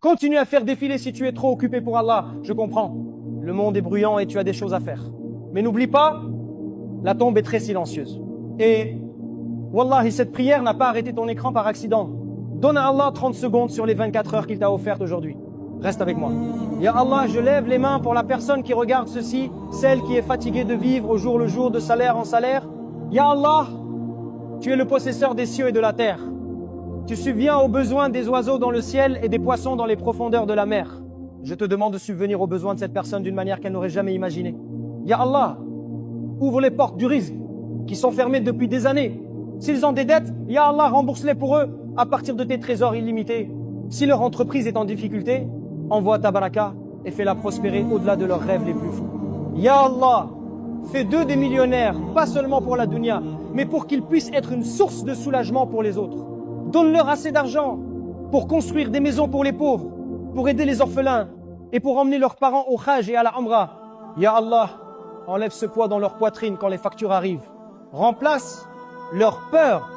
Continue à faire défiler si tu es trop occupé pour Allah, je comprends. Le monde est bruyant et tu as des choses à faire. Mais n'oublie pas, la tombe est très silencieuse. Et, Wallahi, cette prière n'a pas arrêté ton écran par accident. Donne à Allah 30 secondes sur les 24 heures qu'il t'a offertes aujourd'hui. Reste avec moi. Ya Allah, je lève les mains pour la personne qui regarde ceci, celle qui est fatiguée de vivre au jour le jour, de salaire en salaire. Ya Allah, tu es le possesseur des cieux et de la terre. Tu subviens aux besoins des oiseaux dans le ciel et des poissons dans les profondeurs de la mer. Je te demande de subvenir aux besoins de cette personne d'une manière qu'elle n'aurait jamais imaginée. Ya Allah, ouvre les portes du rizq qui sont fermées depuis des années. S'ils ont des dettes, Ya Allah, rembourse-les pour eux à partir de tes trésors illimités. Si leur entreprise est en difficulté, envoie ta baraka et fais-la prospérer au-delà de leurs rêves les plus fous. Ya Allah, fais d'eux des millionnaires, pas seulement pour la dunya, mais pour qu'ils puissent être une source de soulagement pour les autres. Donne-leur assez d'argent pour construire des maisons pour les pauvres, pour aider les orphelins et pour emmener leurs parents au Hajj et à la Umrah. Ya Allah, enlève ce poids dans leur poitrine quand les factures arrivent. Remplace leur peur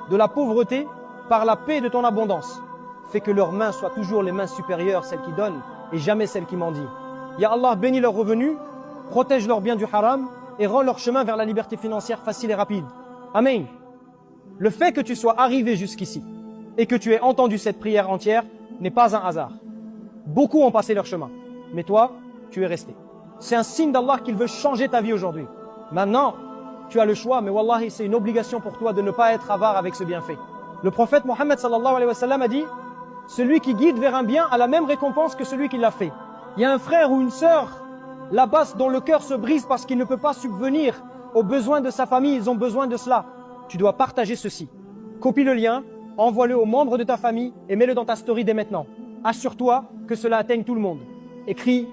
de la pauvreté par la paix de ton abondance. Fais que leurs mains soient toujours les mains supérieures, celles qui donnent, et jamais celles qui mendient. Ya Allah, bénis leurs revenus, protège leurs biens du haram et rend leur chemin vers la liberté financière facile et rapide. Amen. Le fait que tu sois arrivé jusqu'ici et que tu aies entendu cette prière entière n'est pas un hasard. Beaucoup ont passé leur chemin, mais toi, tu es resté. C'est un signe d'Allah qu'il veut changer ta vie aujourd'hui. Maintenant, tu as le choix, mais wallahi, c'est une obligation pour toi de ne pas être avare avec ce bienfait. Le prophète Mohammed sallallahu alayhi wa sallam a dit « Celui qui guide vers un bien a la même récompense que celui qui l'a fait. » Il y a un frère ou une sœur là-bas dont le cœur se brise parce qu'il ne peut pas subvenir aux besoins de sa famille, ils ont besoin de cela. Tu dois partager ceci. Copie le lien, envoie-le aux membres de ta famille et mets-le dans ta story dès maintenant. Assure-toi que cela atteigne tout le monde. Écris